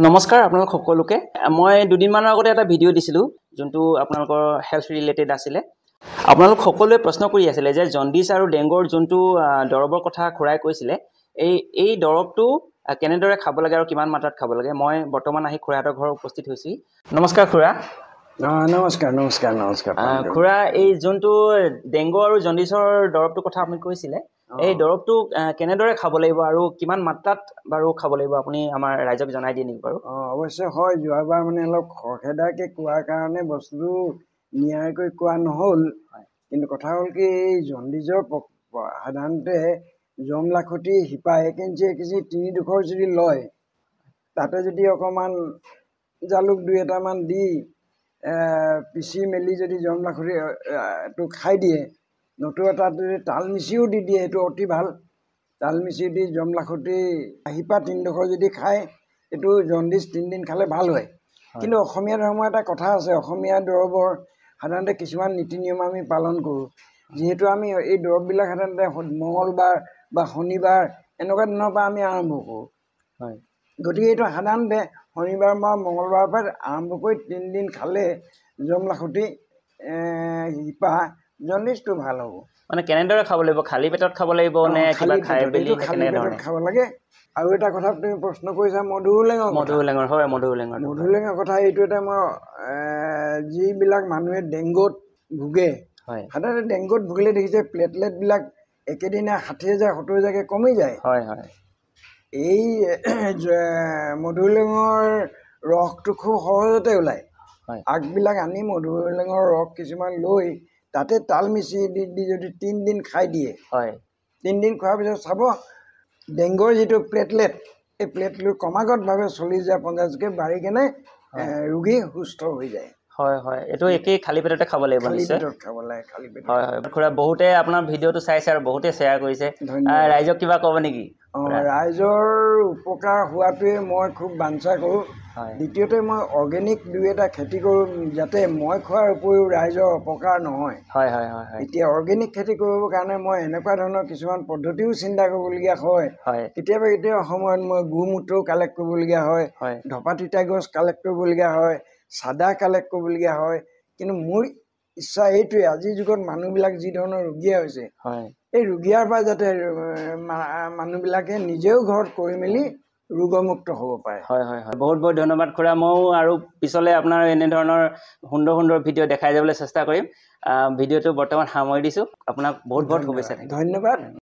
নমস্কাৰ আপোনালোক সকলোকে মই দুদিনমানৰ আগতে এটা ভিডিঅ' দিছিলোঁ যোনটো আপোনালোকৰ হেল্থ ৰিলেটেড আছিলে আপোনালোক সকলোৱে প্ৰশ্ন কৰি আছিলে যে জণ্ডিছ আৰু ডেংগুৰ যোনটো দৰৱৰ কথা খুৰাই কৈছিলে এই দৰৱটো কেনেদৰে খাব লাগে আৰু কিমান মাত্ৰাত খাব লাগে মই বৰ্তমান আহি খুৰাহঁতৰ ঘৰত উপস্থিত হৈছোঁ নমস্কাৰ খুৰা নমস্কাৰ খুৰা এই যোনটো ডেংগু আৰু জণ্ডিছৰ দৰৱটোৰ কথা আপুনি কৈছিলে এই দৰৱটো কেনেদৰে খাব লাগিব আৰু কিমান মাত্ৰাত বাৰু খাব লাগিব আপুনি আমাৰ ৰাইজক জনাই দিয়ে নেকি বাৰু অৱশ্যে হয় যোৱাবাৰ মানে অলপ খৰখেদাকৈ কোৱাৰ কাৰণে বস্তুটো নিয়াৰিকৈ কোৱা নহ'ল কিন্তু কথা হ'ল কি এই জণ্ডিছৰ সাধাৰণতে জমলাখতি শিপা 1 ইঞ্চি 1 ইঞ্চি 3 যদি লয় তাতে যদি অকণমান জালুক 2-এটামান দি পিচি মেলি যদি জমলাখতিটো খাই দিয়ে নতুবা তাত যদি তালমিচিও দি দিয়ে সেইটো অতি ভাল তালমিচি দি জমলাখতি শিপা 3 যদি খায় এইটো জণ্ডিছ 3 দিন খালে ভাল হয় কিন্তু অসমীয়া ধৰ্মৰ এটা কথা আছে অসমীয়া দৰৱৰ সাধাৰণতে কিছুমান নীতি নিয়ম আমি পালন কৰোঁ যিহেতু আমি এই দৰৱবিলাক সাধাৰণতে মঙলবাৰ বা শনিবাৰ এনেকুৱা দিনৰ পৰা আমি আৰম্ভ কৰোঁ গতিকে এইটো সাধাৰণতে শনিবাৰ বা মঙলবাৰৰ পৰা আৰম্ভ কৰি 3 দিন খালে জমলাখতি শিপা জণ্ডিছটো ভাল হ'ব মানে কেনেদৰে খাব লাগিব খালী পেটত খাব লাগিব নে কিবা খাই পেলি খালী পেটত খাব লাগে আৰু এটা কথা তুমি প্ৰশ্ন কৰিছা মধুলেঙৰ কথা এইটো এটা মই যিবিলাক মানুহে ডেংগুত ভোগে সাধাৰণতে ডেংগুত ভুগিলে দেখিছে প্লেটলেটবিলাক একেদিনা 60,000-70,000কৈ কমি যায় এই মধুলেঙৰ ৰসটো খুব সহজতে ওলায় আগবিলাক আনি মধুলেঙৰ ৰস কিছুমান লৈ তাতে তালমিচি দি যদি 3 দিন খাই দিয়ে 3 দিন খোৱাৰ পিছত চাব ডেংগুৰ যিটো প্লেটলেট এই প্লেটলেট ক্ৰমাগতভাৱে 40,000-50,000কৈ বাঢ়ি কেনে ৰোগী সুস্থ হৈ যায় এইটো একেই খালী পেটতে খাব লাগিব নিশ্চয় খাব লাগে খালী পেটত খুৰা বহুতে আপোনাৰ ভিডিঅ'টো চাইছে আৰু বহুতে শ্বেয়াৰ কৰিছে ৰাইজক কিবা ক'ব নেকি ৰাইজৰ উপকাৰ হোৱাটোৱে মই খুব বাঞ্ছা কৰোঁ দ্বিতীয়তে মই অৰ্গেনিক 2-এটা খেতি কৰোঁ যাতে মই খোৱাৰ উপৰিও ৰাইজৰ অপকাৰ নহয় এতিয়া অৰ্গেনিক খেতি কৰিবৰ কাৰণে মই এনেকুৱা ধৰণৰ কিছুমান পদ্ধতিও চিন্তা কৰিবলগীয়া হয় কেতিয়াবা সময়ত মই গোমূত্ৰও কালেক্ট কৰিবলগীয়া হয় ধপা তিতা গছ কালেক্ট কৰিবলগীয়া হয় চাদা কালেক্ট কৰিবলগীয়া হয় কিন্তু মোৰ ইচ্ছা এইটোৱে আজিৰ যুগত মানুহবিলাক যি ধৰণৰ ৰোগীয়া হৈছে এই ৰোগীয়াৰ পৰা যাতে মানুহবিলাকে নিজেও ঘৰত কৰি মেলি ৰোগমুক্ত হ'ব পাৰে বহুত বহুত ধন্যবাদ খুৰা ময়ো আৰু পিছলৈ আপোনাৰ এনেধৰণৰ সুন্দৰ ভিডিঅ' দেখাই যাবলৈ চেষ্টা কৰিম ভিডিঅ'টো বৰ্তমান সামৰি দিছোঁ আপোনাক বহুত শুভেচ্ছা ধন্যবাদ